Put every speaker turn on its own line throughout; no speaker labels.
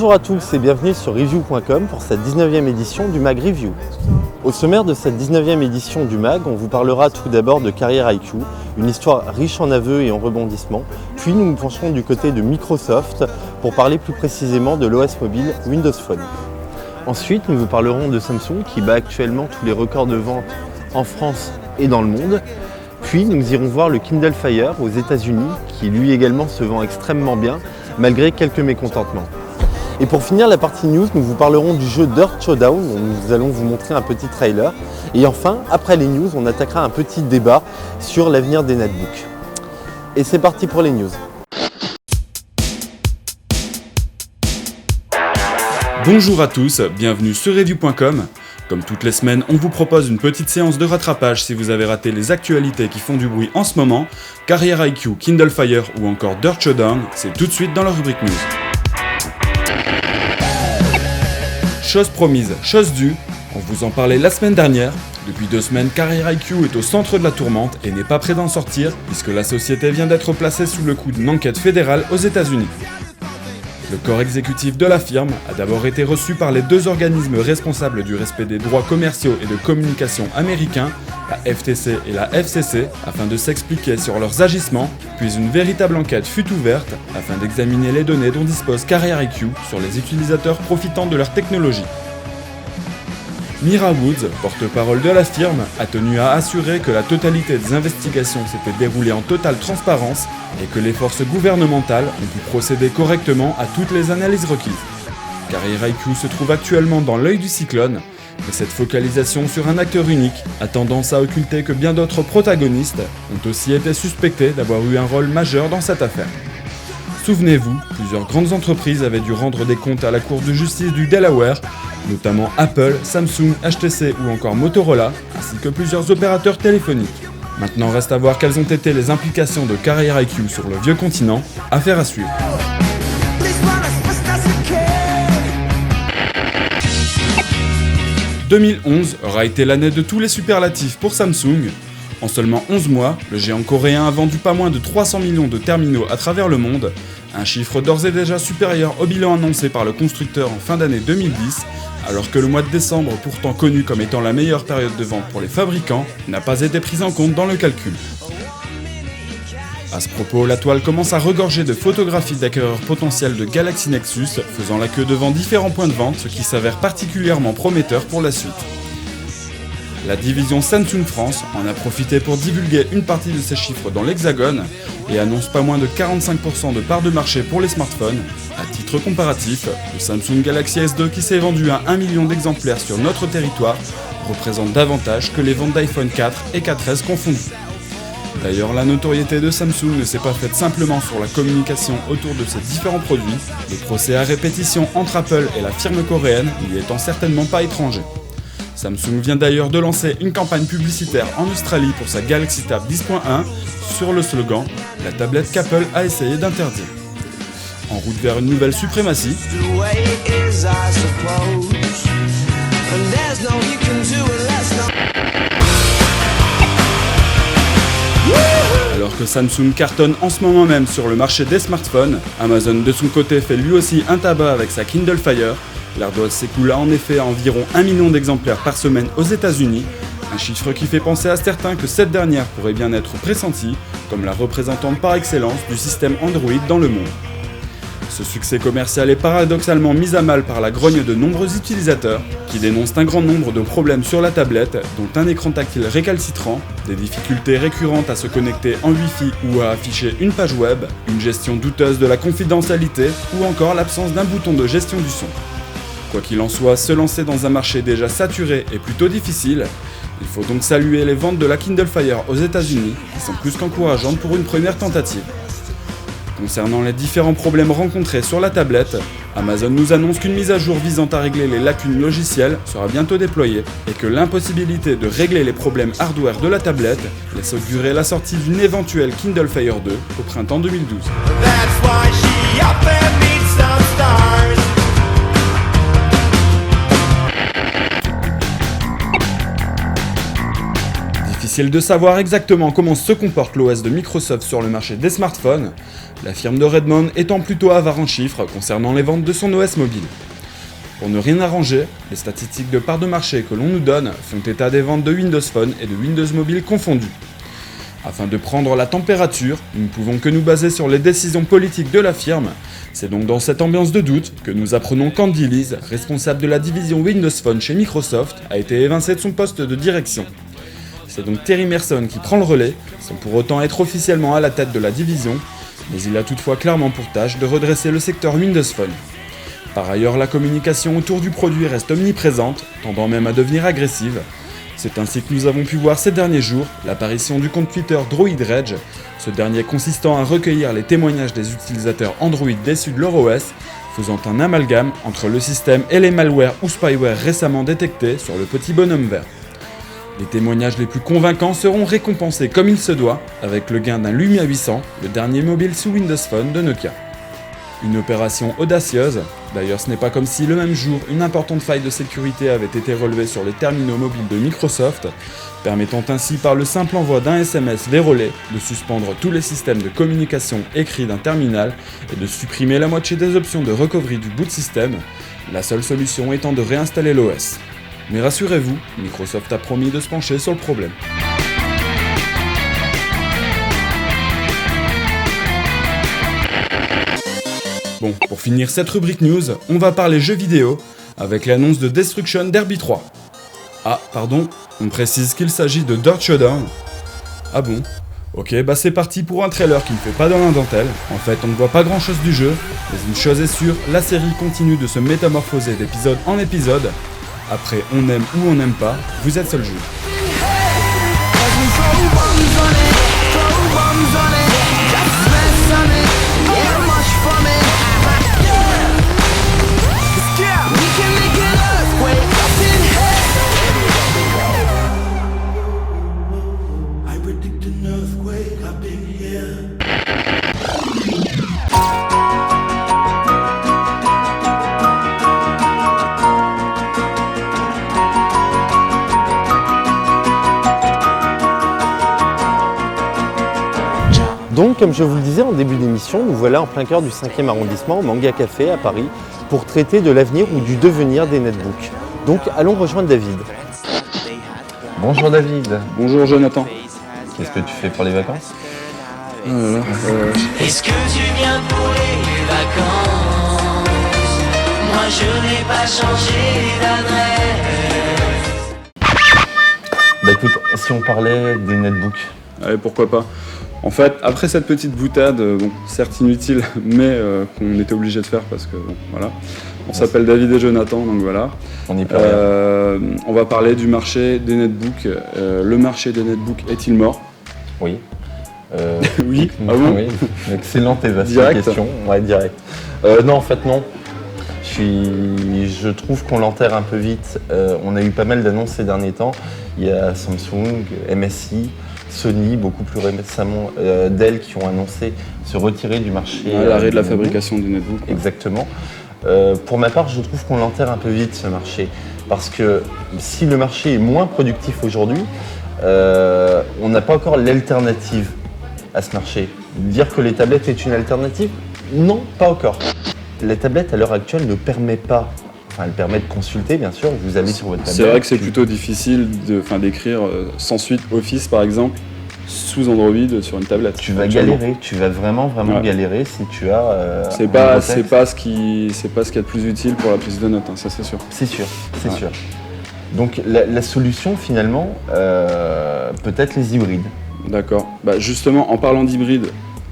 Bonjour à tous et bienvenue sur Review.com pour cette 19e édition du Mag Review. Au sommaire de cette 19e édition du Mag, on vous parlera tout d'abord de Carrier IQ, une histoire riche en aveux et en rebondissements, puis nous nous pencherons du côté de Microsoft pour parler plus précisément de l'OS mobile Windows Phone. Ensuite, nous vous parlerons de Samsung qui bat actuellement tous les records de vente en France et dans le monde. Puis nous irons voir le Kindle Fire aux États-Unis qui lui également se vend extrêmement bien malgré quelques mécontentements. Et pour finir la partie news, nous vous parlerons du jeu Dirt Showdown, où nous allons vous montrer un petit trailer. Et enfin, après les news, on attaquera un petit débat sur l'avenir des netbooks. Et c'est parti pour les news.
Bonjour à tous, bienvenue sur Review.com. Comme toutes les semaines, on vous propose une petite séance de rattrapage si vous avez raté les actualités qui font du bruit en ce moment. Carrier IQ, Kindle Fire ou encore Dirt Showdown, c'est tout de suite dans la rubrique news. Chose promise, chose due, on vous en parlait la semaine dernière. Depuis 2 semaines, Carrier IQ est au centre de la tourmente et n'est pas prêt d'en sortir puisque la société vient d'être placée sous le coup d'une enquête fédérale aux États-Unis. Le corps exécutif de la firme a d'abord été reçu par les 2 organismes responsables du respect des droits commerciaux et de communication américains, la FTC et la FCC, afin de s'expliquer sur leurs agissements, puis une véritable enquête fut ouverte afin d'examiner les données dont dispose Carrier IQ sur les utilisateurs profitant de leur technologie. Mira Woods, porte-parole de la firme, a tenu à assurer que la totalité des investigations s'était déroulée en totale transparence et que les forces gouvernementales ont pu procéder correctement à toutes les analyses requises. Carrier IQ se trouve actuellement dans l'œil du cyclone, mais cette focalisation sur un acteur unique a tendance à occulter que bien d'autres protagonistes ont aussi été suspectés d'avoir eu un rôle majeur dans cette affaire. Souvenez-vous, plusieurs grandes entreprises avaient dû rendre des comptes à la Cour de justice du Delaware, notamment Apple, Samsung, HTC ou encore Motorola, ainsi que plusieurs opérateurs téléphoniques. Maintenant reste à voir quelles ont été les implications de Carrier IQ sur le vieux continent, affaire à suivre. « 2011 aura été l'année de tous les superlatifs pour Samsung. En seulement 11 mois, le géant coréen a vendu pas moins de 300 millions de terminaux à travers le monde, un chiffre d'ores et déjà supérieur au bilan annoncé par le constructeur en fin d'année 2010, alors que le mois de décembre, pourtant connu comme étant la meilleure période de vente pour les fabricants, n'a pas été pris en compte dans le calcul. À ce propos, la toile commence à regorger de photographies d'acquéreurs potentiels de Galaxy Nexus, faisant la queue devant différents points de vente, ce qui s'avère particulièrement prometteur pour la suite. La division Samsung France en a profité pour divulguer une partie de ces chiffres dans l'Hexagone et annonce pas moins de 45% de part de marché pour les smartphones. À titre comparatif, le Samsung Galaxy S2 qui s'est vendu à 1 million d'exemplaires sur notre territoire représente davantage que les ventes d'iPhone 4 et 4S confondus. D'ailleurs, la notoriété de Samsung ne s'est pas faite simplement sur la communication autour de ses différents produits, les procès à répétition entre Apple et la firme coréenne n'y étant certainement pas étrangers. Samsung vient d'ailleurs de lancer une campagne publicitaire en Australie pour sa Galaxy Tab 10.1 sur le slogan « La tablette qu'Apple a essayé d'interdire ». En route vers une nouvelle suprématie, alors que Samsung cartonne en ce moment même sur le marché des smartphones, Amazon de son côté fait lui aussi un tabac avec sa Kindle Fire. L'ardoise s'écoule en effet à environ 1 million d'exemplaires par semaine aux États-Unis, un chiffre qui fait penser à certains que cette dernière pourrait bien être pressentie comme la représentante par excellence du système Android dans le monde. Ce succès commercial est paradoxalement mis à mal par la grogne de nombreux utilisateurs qui dénoncent un grand nombre de problèmes sur la tablette, dont un écran tactile récalcitrant, des difficultés récurrentes à se connecter en Wi-Fi ou à afficher une page web, une gestion douteuse de la confidentialité ou encore l'absence d'un bouton de gestion du son. Quoi qu'il en soit, se lancer dans un marché déjà saturé est plutôt difficile. Il faut donc saluer les ventes de la Kindle Fire aux États-Unis, qui sont plus qu'encourageantes pour une première tentative. Concernant les différents problèmes rencontrés sur la tablette, Amazon nous annonce qu'une mise à jour visant à régler les lacunes logicielles sera bientôt déployée et que l'impossibilité de régler les problèmes hardware de la tablette laisse augurer la sortie d'une éventuelle Kindle Fire 2 au printemps 2012. Difficile de savoir exactement comment se comporte l'OS de Microsoft sur le marché des smartphones, la firme de Redmond étant plutôt avare en chiffres concernant les ventes de son OS mobile. Pour ne rien arranger, les statistiques de part de marché que l'on nous donne font état des ventes de Windows Phone et de Windows Mobile confondus. Afin de prendre la température, nous ne pouvons que nous baser sur les décisions politiques de la firme. C'est donc dans cette ambiance de doute que nous apprenons qu'Andy Lees, responsable de la division Windows Phone chez Microsoft, a été évincé de son poste de direction. C'est donc Terry Merson qui prend le relais, sans pour autant être officiellement à la tête de la division, mais il a toutefois clairement pour tâche de redresser le secteur Windows Phone. Par ailleurs, la communication autour du produit reste omniprésente, tendant même à devenir agressive. C'est ainsi que nous avons pu voir ces derniers jours l'apparition du compte Twitter Droid Rage, ce dernier consistant à recueillir les témoignages des utilisateurs Android déçus de leur OS, faisant un amalgame entre le système et les malwares ou spyware récemment détectés sur le petit bonhomme vert. Les témoignages les plus convaincants seront récompensés comme il se doit, avec le gain d'un Lumia 800, le dernier mobile sous Windows Phone de Nokia. Une opération audacieuse, d'ailleurs ce n'est pas comme si le même jour une importante faille de sécurité avait été relevée sur les terminaux mobiles de Microsoft, permettant ainsi par le simple envoi d'un SMS vérolé de suspendre tous les systèmes de communication écrits d'un terminal et de supprimer la moitié des options de recovery du boot system, la seule solution étant de réinstaller l'OS. Mais rassurez-vous, Microsoft a promis de se pencher sur le problème. Bon, pour finir cette rubrique news, on va parler jeux vidéo, avec l'annonce de Destruction Derby 3. Ah, pardon, on précise qu'il s'agit de Dirt Showdown. Ah bon? Ok, bah c'est parti pour un trailer qui ne fait pas dans la dentelle. En fait, on ne voit pas grand chose du jeu, mais une chose est sûre, la série continue de se métamorphoser d'épisode en épisode. Après, on aime ou on n'aime pas, vous êtes seul juge.
Donc, comme je vous le disais en début d'émission, nous voilà en plein cœur du 5e arrondissement, au Manga Café à Paris, pour traiter de l'avenir ou du devenir des netbooks. Donc, allons rejoindre David. Bonjour David.
Bonjour Jonathan.
Qu'est-ce que tu fais pour les vacances?
Est-ce que tu viens pour les vacances? Moi je n'ai pas changé d'adresse.
Bah écoute, si on parlait des netbooks.
Allez, pourquoi pas. En fait, après cette petite boutade, bon, certes inutile, mais qu'on était obligé de faire parce que, bon, voilà. On s'appelle David et Jonathan, donc voilà.
On n'y peut rien.
On va parler du marché des netbooks. Le marché des netbooks est-il mort?
Oui.
Oui. Ah bon?
Oui. Excellente et vaste
Direct.
question. Ouais, direct. Non, en fait, non. Je trouve qu'on l'enterre un peu vite. On a eu pas mal d'annonces ces derniers temps. Il y a Samsung, MSI, Sony, beaucoup plus récemment Dell qui ont annoncé se retirer du marché.
L'arrêt de la
du
fabrication du netbook.
netbook. Exactement. Pour ma part, je trouve qu'on l'enterre un peu vite ce marché. Parce que si le marché est moins productif aujourd'hui, on n'a pas encore l'alternative à ce marché. Dire que les tablettes est une alternative? Non, pas encore. La tablette à l'heure actuelle ne permet pas, enfin elle permet de consulter bien sûr, vous allez sur votre tablette.
C'est vrai que c'est plutôt difficile d'écrire sans suite Office par exemple sous Android sur une tablette.
Tu vas galérer, tu vas vraiment galérer si tu as.
C'est pas ce qu'il y a de plus utile pour la prise de notes, hein, ça c'est sûr.
C'est sûr, c'est sûr. Donc la solution finalement, peut-être les hybrides.
D'accord. Bah justement, en parlant d'hybride,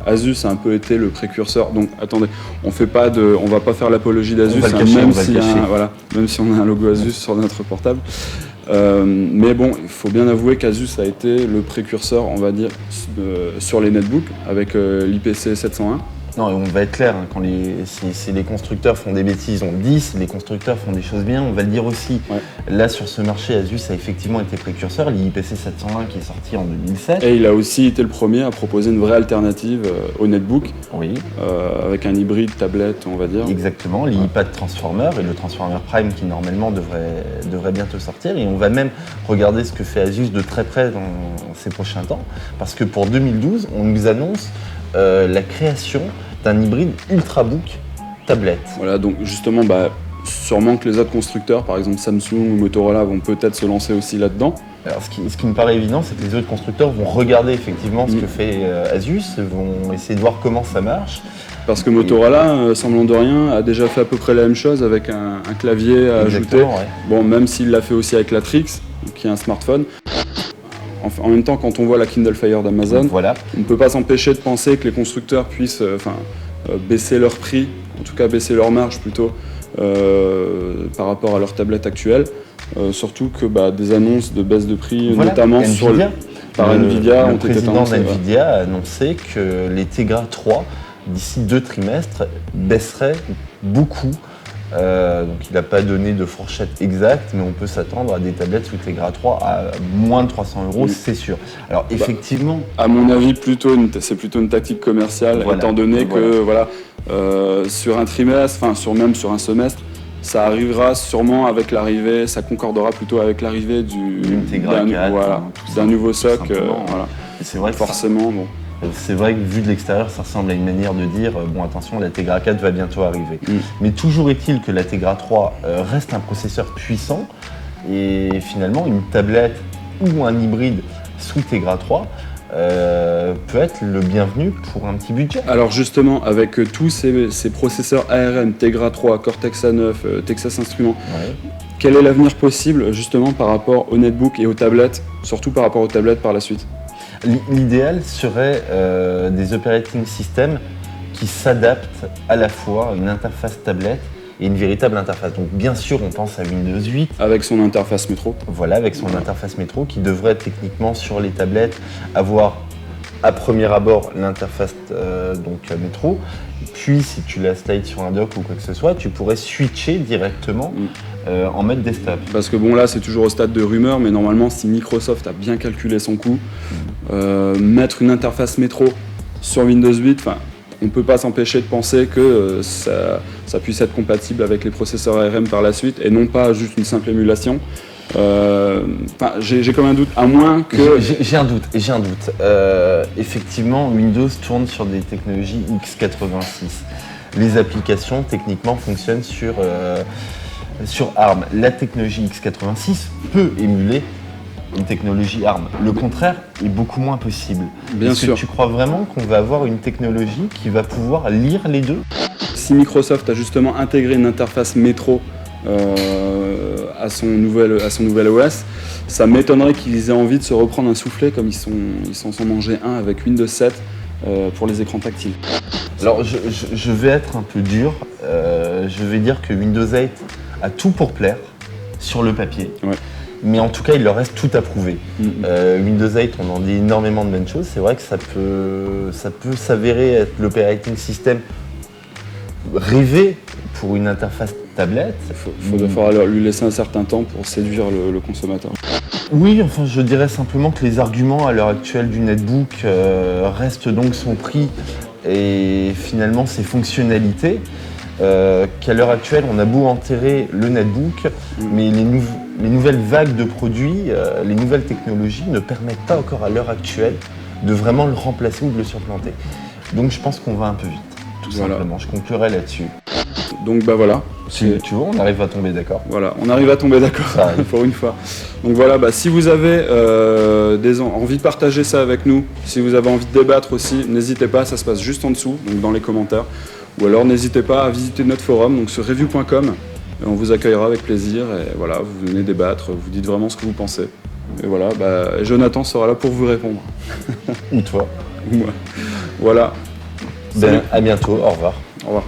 Asus a un peu été le précurseur. Donc attendez, on va pas faire l'apologie d'Asus, même si on a un logo Asus sur notre portable. Mais bon, il faut bien avouer qu'Asus a été le précurseur, on va dire, sur les netbooks avec l'IPC 701.
Non, on va être clair, hein, si les constructeurs font des bêtises, on le dit, si les constructeurs font des choses bien, on va le dire aussi.
Ouais.
Là, sur ce marché, Asus a effectivement été précurseur, l'IPC 720 qui est sorti en 2007.
Et il a aussi été le premier à proposer une vraie alternative au netbook,
Oui,
avec un hybride tablette, on va dire.
exactement, l'iPad Transformer et le Transformer Prime qui normalement devrait bientôt sortir. Et on va même regarder ce que fait Asus de très près dans ces prochains temps, parce que pour 2012, on nous annonce la création d'un hybride Ultrabook tablette.
Voilà, donc justement, sûrement que les autres constructeurs, par exemple Samsung ou Motorola, vont peut-être se lancer aussi là-dedans.
Alors, ce qui me paraît évident, c'est que les autres constructeurs vont regarder effectivement ce que fait Asus, vont essayer de voir comment ça marche.
Parce que Motorola, semblant de rien, a déjà fait à peu près la même chose avec un clavier à ajouter.
Ouais.
Bon, même s'il l'a fait aussi avec la Trix, qui est un smartphone. En même temps, quand on voit la Kindle Fire d'Amazon,
Voilà.
on ne peut pas s'empêcher de penser que les constructeurs puissent baisser leur prix, en tout cas baisser leur marge plutôt, par rapport à leur tablette actuelle. Surtout que des annonces de baisse de prix,
Voilà.
notamment
Nvidia,
par Nvidia,
le
ont été
président
annoncées.
d'Nvidia a annoncé que les Tegra 3, d'ici 2 trimestres, baisseraient beaucoup. Donc il n'a pas donné de fourchette exacte, mais on peut s'attendre à des tablettes sous Tegra 3 à moins de 300 €, c'est sûr. Alors effectivement,
À mon avis, c'est plutôt une tactique commerciale,
Voilà.
étant donné que sur un trimestre, même sur un semestre, ça arrivera sûrement avec l'arrivée, ça concordera plutôt avec l'arrivée
D'une Tegra 4,
d'un nouveau SoC.
simplement.
Voilà.
c'est vrai que
Forcément, bon.
C'est vrai que vu de l'extérieur, ça ressemble à une manière de dire bon attention, la Tegra 4 va bientôt arriver. Mais toujours est-il que la Tegra 3 reste un processeur puissant et finalement une tablette ou un hybride sous Tegra 3 peut être le bienvenu pour un petit budget.
Alors justement, avec tous ces processeurs ARM, Tegra 3, Cortex A9, Texas Instruments,
Ouais.
quel est l'avenir possible justement par rapport aux netbooks et aux tablettes, surtout par rapport aux tablettes par la suite?
L'idéal serait des operating systems qui s'adaptent à la fois à une interface tablette et une véritable interface. Donc bien sûr, on pense à Windows 8,
Avec son interface métro.
voilà, avec son interface métro qui devrait techniquement sur les tablettes avoir à premier abord l'interface métro. Puis si tu la slides sur un dock ou quoi que ce soit, tu pourrais switcher directement en mode desktop.
Parce que bon là c'est toujours au stade de rumeur, mais normalement si Microsoft a bien calculé son coût, mettre une interface métro sur Windows 8, on ne peut pas s'empêcher de penser que ça puisse être compatible avec les processeurs ARM par la suite et non pas juste une simple émulation. J'ai comme un doute, à moins que...
J'ai un doute. Effectivement, Windows tourne sur des technologies x86. Les applications, techniquement, fonctionnent sur ARM. La technologie x86 peut émuler une technologie ARM. Le contraire est beaucoup moins possible.
Bien sûr.
Est-ce que tu crois vraiment qu'on va avoir une technologie qui va pouvoir lire les deux ?
Si Microsoft a justement intégré une interface métro à son nouvel OS, ça m'étonnerait qu'ils aient envie de se reprendre un soufflet comme ils s'en sont mangés un avec Windows 7 pour les écrans tactiles.
Alors je vais être un peu dur, je vais dire que Windows 8 a tout pour plaire sur le papier.
Ouais.
Mais en tout cas, il leur reste tout à prouver. Windows 8, on en dit énormément de bonnes choses. C'est vrai que ça peut s'avérer être l'operating system rêvé pour une interface tablette.
Il faudra lui laisser un certain temps pour séduire le consommateur.
Oui, enfin je dirais simplement que les arguments à l'heure actuelle du netbook restent donc son prix et finalement ses fonctionnalités. Qu'à l'heure actuelle, on a beau enterrer le netbook, mais les nouvelles vagues de produits, les nouvelles technologies ne permettent pas encore à l'heure actuelle de vraiment le remplacer ou de le supplanter. Donc je pense qu'on va un peu vite, tout simplement. Je conclurai là-dessus.
Donc voilà.
Tu vois, on arrive à tomber d'accord.
Voilà, on arrive à tomber d'accord pour une fois. Donc voilà, si vous avez envie de partager ça avec nous, si vous avez envie de débattre aussi, n'hésitez pas, ça se passe juste en dessous, donc dans les commentaires. Ou alors n'hésitez pas à visiter notre forum, donc sur review.com. On vous accueillera avec plaisir et voilà, vous venez débattre, vous dites vraiment ce que vous pensez. Et voilà, Jonathan sera là pour vous répondre.
Ou toi.
Ou moi. Voilà.
À bientôt, au revoir.
Au revoir.